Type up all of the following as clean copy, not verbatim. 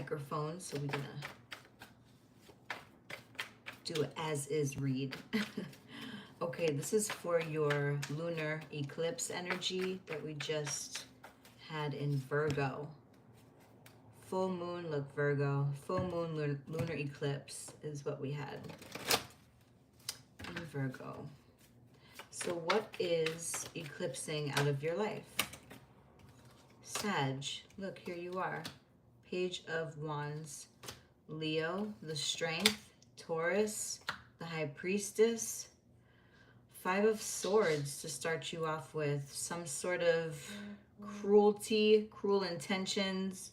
microphone, so we're gonna do an as-is read. Okay, this is for your lunar eclipse energy that we just had in Virgo. Full moon, look, Virgo. Full moon lunar eclipse is what we had in Virgo. So what is eclipsing out of your life? Sag, look, here you are. Page of Wands. Leo, the Strength. Taurus, the High Priestess. Five of Swords to start you off with. Some sort of cruelty, cruel intentions,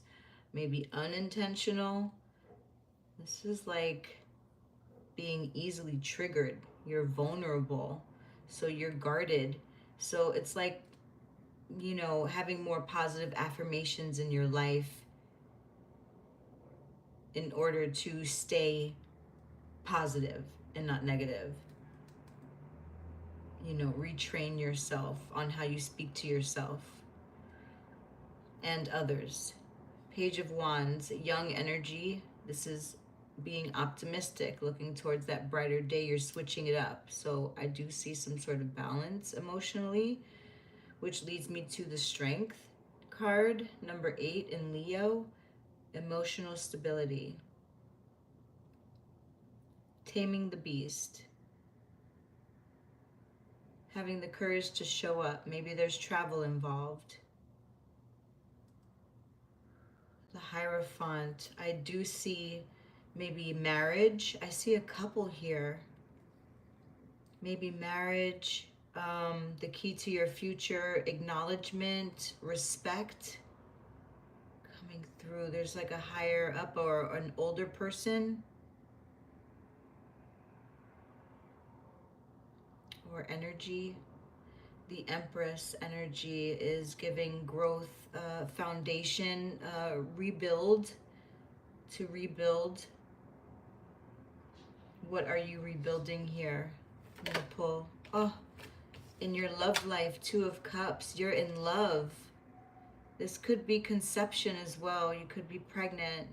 maybe unintentional. This is like being easily triggered. You're vulnerable, so you're guarded. So it's like, you know, having more positive affirmations in your life in order to stay positive and not negative. You know, retrain yourself on how you speak to yourself and others. Page of Wands, young energy. This is being optimistic, looking towards that brighter day. You're switching it up. So I do see some sort of balance emotionally, which leads me to the Strength card, number 8 in Leo, emotional stability. Taming the beast. Having the courage to show up. Maybe there's travel involved. The Hierophant. I do see maybe marriage. I see a couple here. Maybe marriage, the key to your future, acknowledgement, respect coming through. There's like a higher up or an older person. Or energy. The Empress energy is giving growth, foundation, rebuild, to rebuild. What are you rebuilding here? I'm gonna pull, oh, in your love life, 2 of Cups, you're in love. This could be conception as well. You could be pregnant.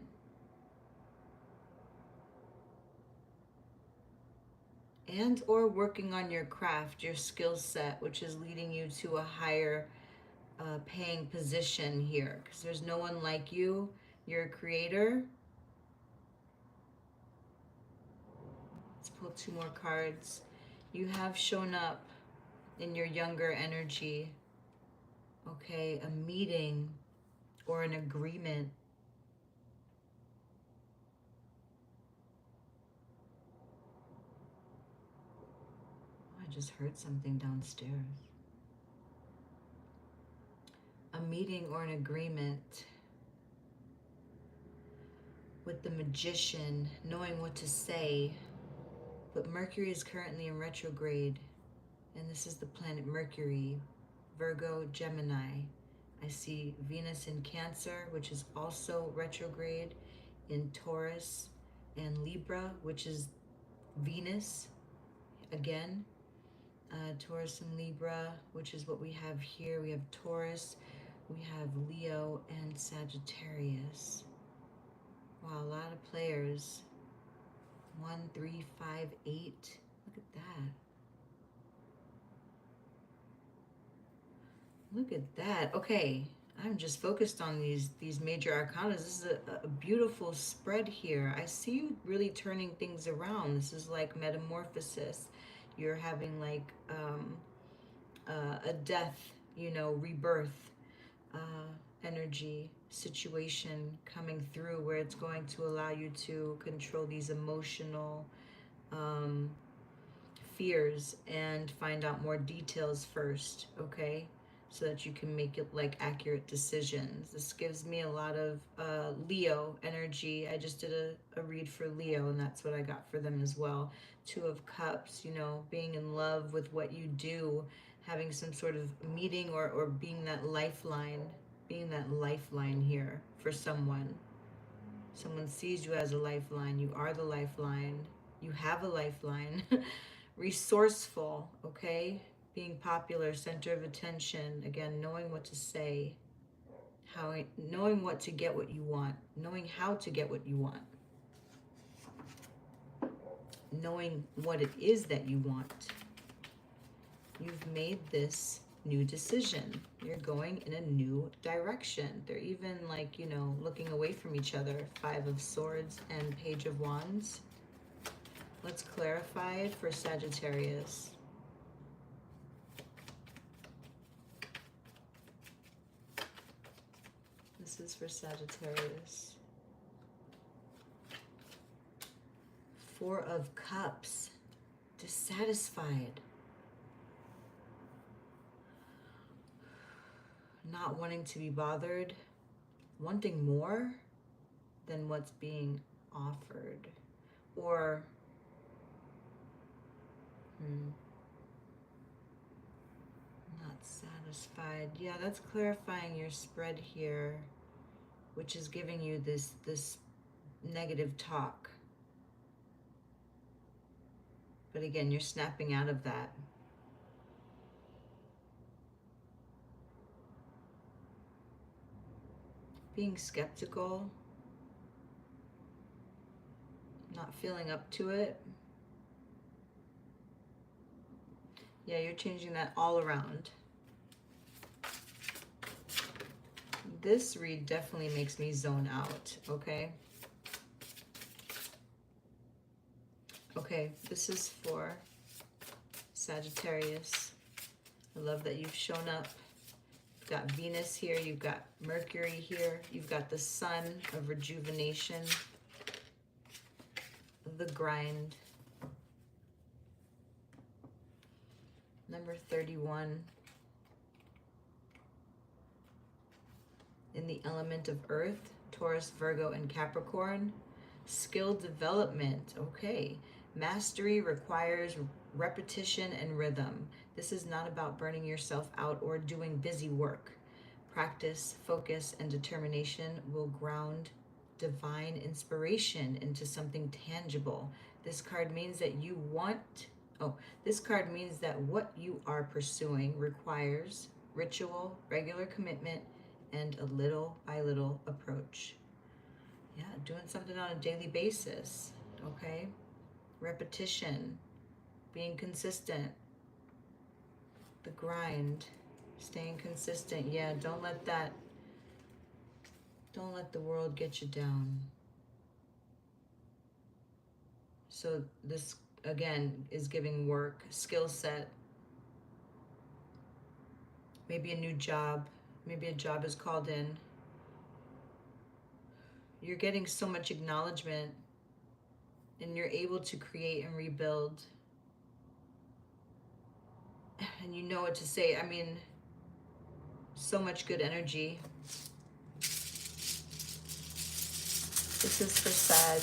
And or working on your craft, your skill set, which is leading you to a higher paying position here, because there's no one like you. You're a creator. Let's pull 2 more cards. You have shown up in your younger energy. Okay, a meeting or an agreement. I just heard something downstairs. A meeting or an agreement with the Magician, knowing what to say. But Mercury is currently in retrograde, and this is the planet Mercury, Virgo, Gemini. I see Venus in Cancer, which is also retrograde, in Taurus and Libra, which is Venus again. Taurus and Libra, which is what we have here. We have Taurus, we have Leo, and Sagittarius. Wow, a lot of players. 1, 3, 5, 8. Look at that. Look at that. Okay, I'm just focused on these major arcana. This is a beautiful spread here. I see you really turning things around. This is like metamorphosis. You're having like a death, you know, rebirth energy situation coming through, where it's going to allow you to control these emotional fears and find out more details first, okay? So that you can make it like accurate decisions. This gives me a lot of Leo energy. I just did a read for Leo, and that's what I got for them as well. 2 of Cups, you know, being in love with what you do, having some sort of meeting or being that lifeline here for someone. Someone sees you as a lifeline. You are the lifeline. You have a lifeline. Resourceful, okay? Being popular, center of attention. Again, knowing what to say. knowing what to get what you want, knowing how to get what you want, knowing what it is that you want. You've made this new decision. You're going in a new direction. They're even like, you know, looking away from each other. 5 of Swords and Page of Wands. Let's clarify it for Sagittarius. This is for Sagittarius. 4 of Cups. Dissatisfied. Not wanting to be bothered. Wanting more than what's being offered. Or not satisfied. Yeah, that's clarifying your spread here, which is giving you this negative talk. But again, you're snapping out of that. Being skeptical. Not feeling up to it. Yeah, you're changing that all around. This read definitely makes me zone out, okay? Okay, this is for Sagittarius. I love that you've shown up. You've got Venus here, you've got Mercury here, you've got the Sun of rejuvenation, the grind. Number 31. In the element of Earth, Taurus, Virgo, and Capricorn. Skill development. Okay. Mastery requires repetition and rhythm. This is not about burning yourself out or doing busy work. Practice, focus, and determination will ground divine inspiration into something tangible. This card means that this card means that what you are pursuing requires ritual, regular commitment, and a little by little approach. Yeah, doing something on a daily basis, okay? Repetition, being consistent, the grind, staying consistent. Yeah, don't let the world get you down. So this, again, is giving work, skill set, maybe a new job, maybe a job is called in. You're getting so much acknowledgement and you're able to create and rebuild. And you know what to say. I mean, so much good energy. This is for Sag.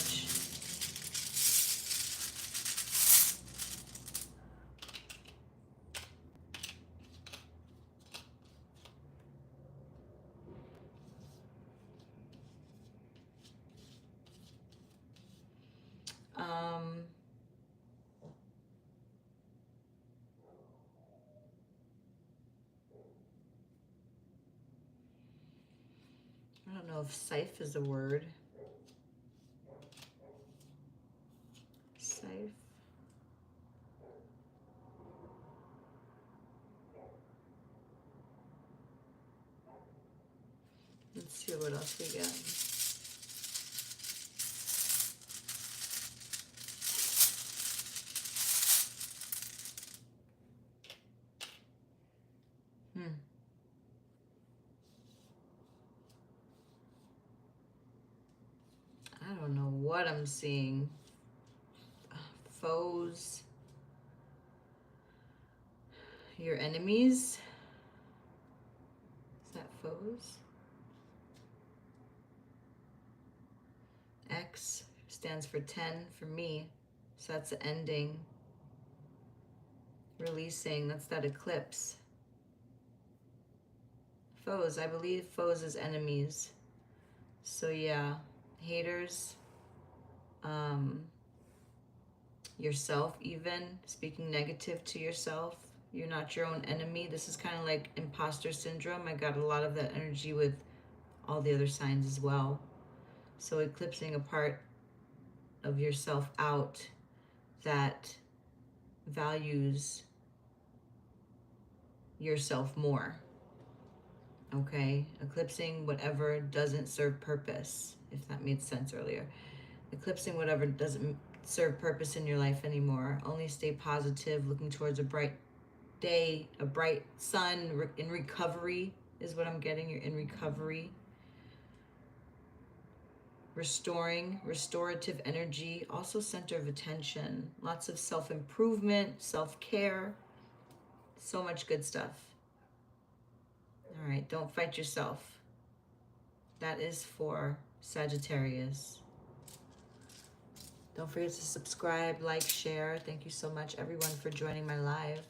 I don't know if scythe is a word. Scythe. Let's see what else we get. I don't know what I'm seeing. Foes. Your enemies. Is that foes? X stands for 10 for me. So that's the ending. Releasing, that's that eclipse. Foes, I believe foes is enemies. So yeah, haters, yourself even, speaking negative to yourself. You're not your own enemy. This is kind of like imposter syndrome. I got a lot of that energy with all the other signs as well. So eclipsing a part of yourself out that values yourself more. Okay? Eclipsing whatever doesn't serve purpose, if that made sense earlier. Eclipsing whatever doesn't serve purpose in your life anymore. Only stay positive, looking towards a bright day, a bright sun, in recovery is what I'm getting. You're in recovery. Restoring, restorative energy, also center of attention. Lots of self-improvement, self-care. So much good stuff. All right, don't fight yourself. That is for Sagittarius. Don't forget to subscribe, like, share. Thank you so much, everyone, for joining my live.